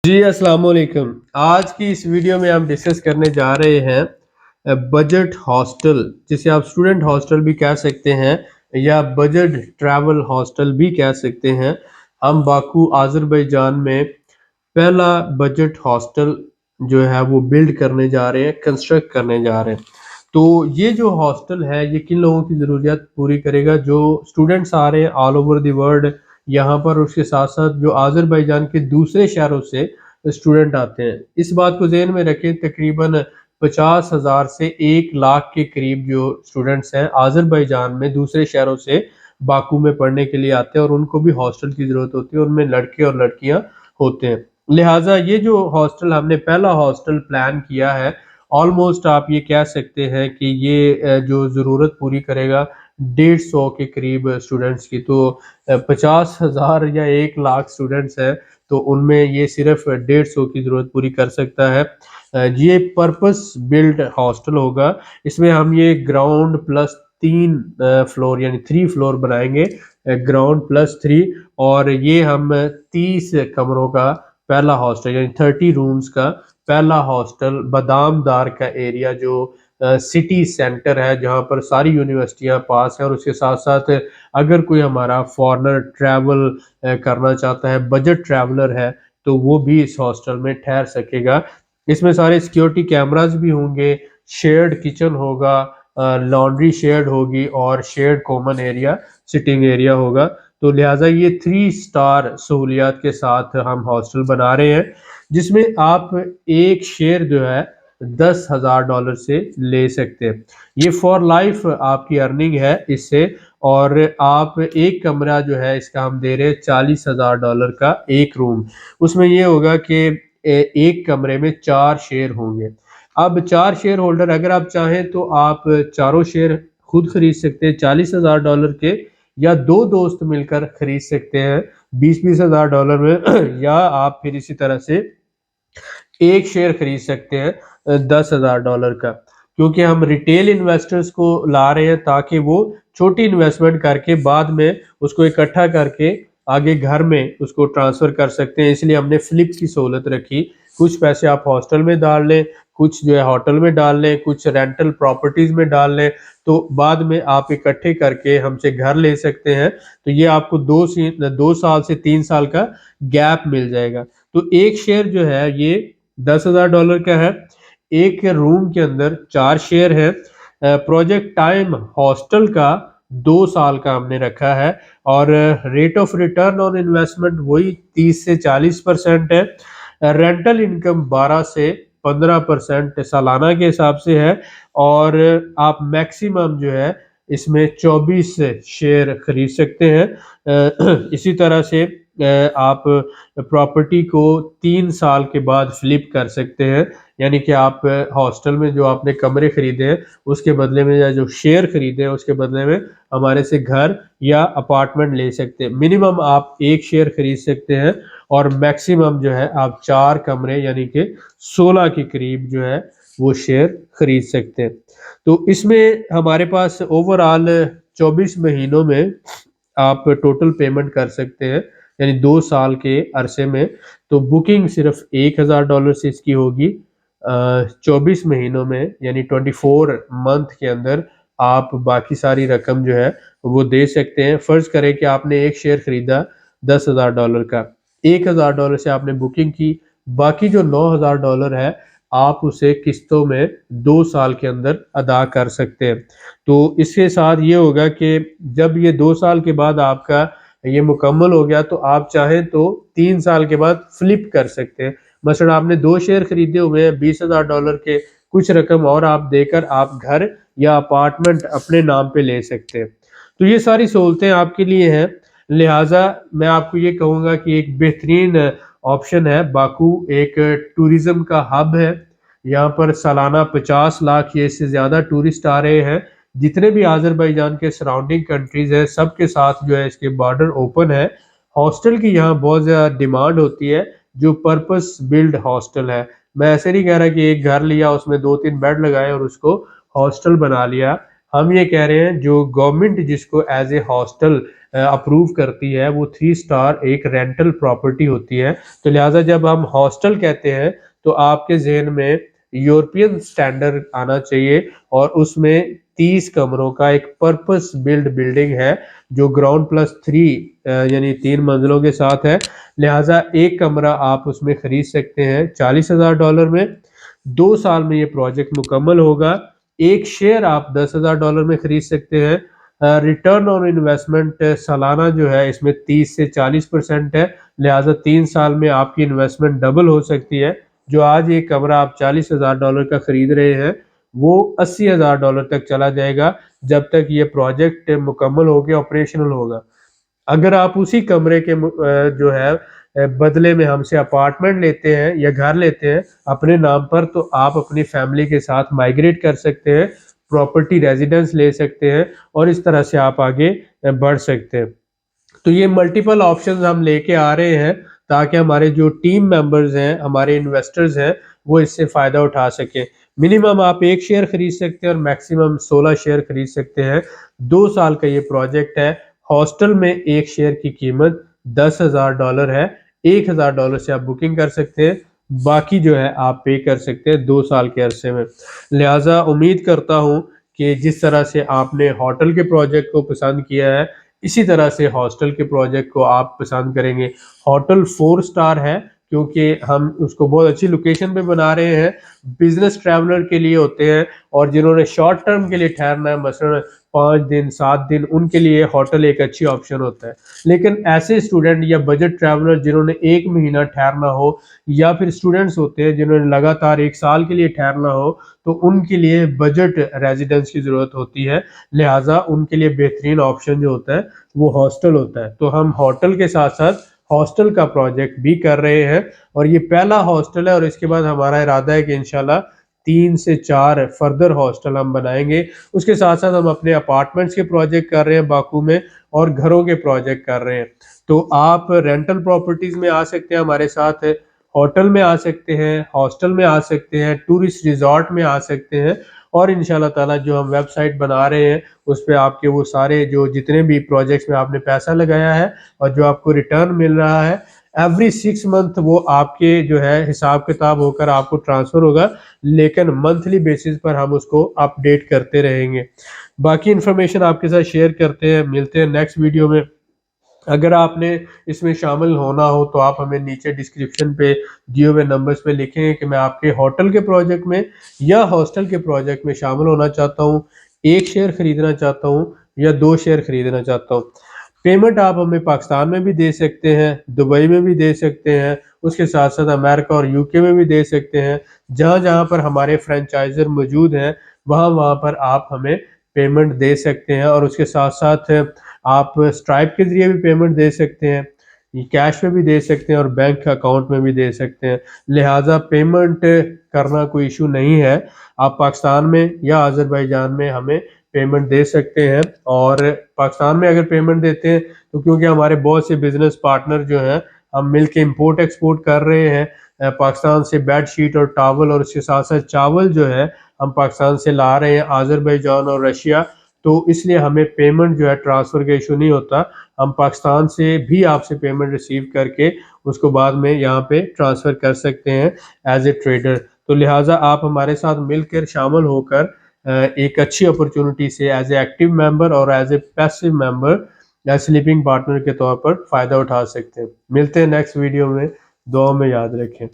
जी अस्सलाम वालेकुम। आज की इस वीडियो में हम डिस्कस करने जा रहे हैं बजट हॉस्टल, जिसे आप स्टूडेंट हॉस्टल भी कह सकते हैं या बजट ट्रैवल हॉस्टल भी कह सकते हैं। हम बाकू आज़रबाईजान में पहला बजट हॉस्टल जो है वो बिल्ड करने जा रहे हैं, कंस्ट्रक्ट करने जा रहे हैं। तो ये जो हॉस्टल है ये किन लोगों की ज़रूरियात पूरी करेगा? जो स्टूडेंट्स आ रहे हैं ऑल ओवर द वर्ल्ड यहाँ पर, उसके साथ साथ जो आज़रबाईजान के दूसरे शहरों से स्टूडेंट आते हैं। इस बात को ज़हन में रखें, तकरीबन 50,000 से 1 लाख के करीब जो स्टूडेंट्स हैं आज़रबाईजान में दूसरे शहरों से बाकू में पढ़ने के लिए आते हैं और उनको भी हॉस्टल की ज़रूरत होती है। उनमें लड़के और लड़कियां होते हैं। लिहाजा ये जो हॉस्टल हमने पहला हॉस्टल प्लान किया है, ऑलमोस्ट आप ये कह सकते हैं कि ये जो ज़रूरत पूरी करेगा 150 के करीब स्टूडेंट्स की। तो 50,000 या 1 लाख स्टूडेंट्स हैं, तो उनमें ये सिर्फ 150 की ज़रूरत पूरी कर सकता है। ये पर्पस बिल्ड हॉस्टल होगा। इसमें हम ये ग्राउंड प्लस 3 फ्लोर यानी 3 फ्लोर बनाएंगे, ग्राउंड प्लस 3। और ये हम 30 कमरों का पहला हॉस्टल यानी 30 रूम्स का पहला हॉस्टल बादामदार का एरिया, जो सिटी सेंटर है जहाँ पर सारी यूनिवर्सिटियाँ पास हैं, और उसके साथ साथ अगर कोई हमारा फॉरेनर ट्रैवल करना चाहता है, बजट ट्रैवलर है, तो वो भी इस हॉस्टल में ठहर सकेगा। इसमें सारे सिक्योरिटी कैमरास भी होंगे, शेयर्ड किचन होगा, लॉन्ड्री शेयर्ड होगी और shared common area, sitting area होगा। तो लिहाजा ये 3 स्टार सहूलियात के साथ हम हॉस्टल बना रहे हैं, जिसमें आप एक शेयर जो है $10,000 से ले सकते हैं। ये फॉर लाइफ आपकी अर्निंग है इससे। और आप एक कमरा जो है इसका हम दे रहे हैं $40,000 का एक रूम। उसमें ये होगा कि एक कमरे में 4 शेयर होंगे। अब 4 शेयर होल्डर अगर आप चाहें तो आप चारों शेयर खुद खरीद सकते हैं $40,000 के, या दो दोस्त मिलकर खरीद सकते हैं 20-20 हज़ार डॉलर में या आप फिर इसी तरह से एक शेयर खरीद सकते हैं $10,000 का। क्योंकि हम रिटेल इन्वेस्टर्स को ला रहे हैं ताकि वो छोटी इन्वेस्टमेंट करके बाद में उसको इकट्ठा करके आगे घर में उसको ट्रांसफर कर सकते हैं, इसलिए हमने फ्लिप की सहूलत रखी। कुछ पैसे आप हॉस्टल में डाल लें, कुछ जो है होटल में डाल लें, कुछ रेंटल प्रॉपर्टीज में डाल लें, तो बाद में आप इकट्ठे करके हमसे घर ले सकते हैं। तो ये आपको 2 साल से 3 साल का गैप मिल जाएगा। तो एक शेयर जो है ये $10,000 का है। एक रूम के अंदर 4 शेयर है। प्रोजेक्ट टाइम हॉस्टल का 2 साल का हमने रखा है, और rate of return on investment वही 30 से 40% है। रेंटल इनकम 12 से 15% सालाना के हिसाब से है। और आप मैक्सिमम जो है इसमें 24 शेयर खरीद सकते हैं। इसी तरह से आप प्रॉपर्टी को 3 साल के बाद फ्लिप कर सकते हैं, यानी कि आप हॉस्टल में जो आपने कमरे खरीदे हैं उसके बदले में, या जो शेयर खरीदे हैं उसके बदले में हमारे से घर या अपार्टमेंट ले सकते हैं। मिनिमम आप एक शेयर खरीद सकते हैं, और मैक्सिमम जो है आप 4 कमरे यानी कि 16 के करीब जो है वो शेयर खरीद सकते हैं। तो इसमें हमारे पास ओवरऑल 24 महीनों में आप टोटल पेमेंट कर सकते हैं, यानी 2 साल के अरसे में। तो बुकिंग सिर्फ $1,000 से इसकी होगी। 24 महीनों में यानी 24 मंथ के अंदर आप बाकी सारी रकम जो है वो दे सकते हैं। फर्ज करें कि आपने एक शेयर खरीदा $10,000 का, $1,000 से आपने बुकिंग की, बाकी जो $9,000 है आप उसे किस्तों में 2 साल के अंदर अदा कर सकते हैं। तो इसके साथ ये होगा कि जब ये 2 साल के बाद आपका ये मुकम्मल हो गया, तो आप चाहें तो 3 साल के बाद फ्लिप कर सकते हैं। मसलन आपने 2 शेयर खरीदे हुए हैं $20,000 के, कुछ रकम और आप देकर आप घर या अपार्टमेंट अपने नाम पे ले सकते हैं। तो ये सारी सहूलतें आपके लिए हैं। लिहाजा मैं आपको ये कहूँगा कि एक बेहतरीन ऑप्शन है। बाकू एक टूरिज्म का हब है। यहाँ पर सालाना 50 लाख या इससे ज़्यादा टूरिस्ट आ रहे हैं। जितने भी आज़रबाईजान के सराउंडिंग कंट्रीज़ हैं सबके साथ जो है इसके बॉर्डर ओपन है। हॉस्टल की यहाँ बहुत ज़्यादा डिमांड होती है, जो पर्पस बिल्ड हॉस्टल है। मैं ऐसे नहीं कह रहा कि एक घर लिया उसमें 2-3 बेड लगाए और उसको हॉस्टल बना लिया। हम ये कह रहे हैं जो गवर्नमेंट जिसको एज ए हॉस्टल अप्रूव करती है वो 3 स्टार एक रेंटल प्रॉपर्टी होती है। तो लिहाजा जब हम हॉस्टल कहते हैं तो आपके जहन में यूरोपियन स्टैंडर्ड आना चाहिए, और उसमें 30 कमरों का एक पर्पस बिल्ड बिल्डिंग है जो ग्राउंड प्लस 3 यानी 3 मंजिलों के साथ है। लिहाजा एक कमरा आप उसमें खरीद सकते हैं $40,000 में। 2 साल में ये प्रोजेक्ट मुकम्मल होगा। एक शेयर आप $10,000 में खरीद सकते हैं। रिटर्न ऑन इन्वेस्टमेंट सालाना जो है इसमें 30 से 40% है। लिहाजा 3 साल में आपकी इन्वेस्टमेंट डबल हो सकती है। जो आज ये कमरा आप $40,000 का खरीद रहे हैं वो $80,000 तक चला जाएगा जब तक ये प्रोजेक्ट मुकम्मल होकर ऑपरेशनल होगा। अगर आप उसी कमरे के जो है बदले में हमसे अपार्टमेंट लेते हैं या घर लेते हैं अपने नाम पर, तो आप अपनी फैमिली के साथ माइग्रेट कर सकते हैं, प्रॉपर्टी रेजिडेंस ले सकते हैं और इस तरह से आप आगे बढ़ सकते हैं। तो ये मल्टीपल ऑप्शंस हम लेके आ रहे हैं ताकि हमारे जो टीम मेंबर्स हैं, हमारे इन्वेस्टर्स हैं, वो इससे फ़ायदा उठा सकें। मिनिमम आप 1 शेयर खरीद सकते हैं और मैक्सिमम 16 शेयर खरीद सकते हैं। 2 साल का ये प्रोजेक्ट है। हॉस्टल में 1 शेयर की कीमत $10,000 है। $1,000 से आप बुकिंग कर सकते हैं, बाकी जो है आप पे कर सकते हैं 2 साल के अरसे में। लिहाजा उम्मीद करता हूँ कि जिस तरह से आपने होटल के प्रोजेक्ट को पसंद किया है, इसी तरह से हॉस्टल के प्रोजेक्ट को आप पसंद करेंगे। होटल 4 स्टार है क्योंकि हम उसको बहुत अच्छी लोकेशन पे बना रहे हैं। बिजनेस ट्रैवलर के लिए होते हैं और जिन्होंने शॉर्ट टर्म के लिए ठहरना है, मसलन 5 दिन 7 दिन, उनके लिए होटल एक अच्छी ऑप्शन होता है। लेकिन ऐसे स्टूडेंट या बजट ट्रैवलर जिन्होंने 1 महीना ठहरना हो, या फिर स्टूडेंट्स होते हैं जिन्होंने लगातार 1 साल के लिए ठहरना हो, तो उनके लिए बजट रेजिडेंस की ज़रूरत होती है। लिहाजा उनके लिए बेहतरीन ऑप्शन जो होता है वो हॉस्टल होता है। तो हम होटल के साथ साथ हॉस्टल का प्रोजेक्ट भी कर रहे हैं और ये पहला हॉस्टल है, और इसके बाद हमारा इरादा है कि इंशाल्लाह 3 से 4 फर्दर हॉस्टल हम बनाएंगे। उसके साथ साथ हम अपने अपार्टमेंट्स के प्रोजेक्ट कर रहे हैं बाकू में, और घरों के प्रोजेक्ट कर रहे हैं। तो आप रेंटल प्रॉपर्टीज में आ सकते हैं हमारे साथ, होटल में आ सकते हैं, हॉस्टल में आ सकते हैं, टूरिस्ट रिजॉर्ट में आ सकते हैं, और इंशाल्लाह ताला जो हम वेबसाइट बना रहे हैं उस पे आपके वो सारे जो जितने भी प्रोजेक्ट्स में आपने पैसा लगाया है और जो आपको रिटर्न मिल रहा है, एवरी 6 मंथ वो आपके जो है हिसाब किताब होकर आपको ट्रांसफर होगा, लेकिन मंथली बेसिस पर हम उसको अपडेट करते रहेंगे। बाकी इन्फॉर्मेशन आपके साथ शेयर करते हैं, मिलते हैं नेक्स्ट वीडियो में। अगर आपने इसमें शामिल होना हो तो आप हमें नीचे डिस्क्रिप्शन पे दिए हुए नंबर्स पे लिखें कि मैं आपके होटल के प्रोजेक्ट में या हॉस्टल के प्रोजेक्ट में शामिल होना चाहता हूँ, 1 शेयर खरीदना चाहता हूँ या 2 शेयर खरीदना चाहता हूँ। पेमेंट आप हमें पाकिस्तान में भी दे सकते हैं, दुबई में भी दे सकते हैं, उसके साथ साथ अमेरिका और यूके में भी दे सकते हैं। जहाँ जहाँ पर हमारे फ्रेंचाइजर मौजूद हैं वहाँ वहाँ पर आप हमें पेमेंट दे सकते हैं, और उसके साथ साथ आप स्ट्राइप के ज़रिए भी पेमेंट दे सकते हैं, ये कैश में भी दे सकते हैं और बैंक अकाउंट में भी दे सकते हैं। लिहाजा पेमेंट करना कोई इशू नहीं है। आप पाकिस्तान में या अज़रबैजान में हमें पेमेंट दे सकते हैं, और पाकिस्तान में अगर पेमेंट देते हैं तो क्योंकि हमारे बहुत से बिजनेस पार्टनर जो हैं, हम मिल के इम्पोर्ट एक्सपोर्ट कर रहे हैं पाकिस्तान से बेड शीट और टावल, और उसके साथ साथ चावल जो है हम पाकिस्तान से ला रहे हैं, अज़रबैजान और रशिया। तो इसलिए हमें पेमेंट जो है ट्रांसफ़र का इशू नहीं होता। हम पाकिस्तान से भी आपसे पेमेंट रिसीव करके उसको बाद में यहाँ पे ट्रांसफ़र कर सकते हैं एज ए ट्रेडर। तो लिहाजा आप हमारे साथ मिलकर शामिल होकर एक अच्छी अपॉर्चुनिटी से एज ए एक्टिव मेंबर और एज ए पैसिव मेंबर या स्लीपिंग पार्टनर के तौर पर फ़ायदा उठा सकते हैं। मिलते हैं नेक्स्ट वीडियो में, दुआ में याद रखें।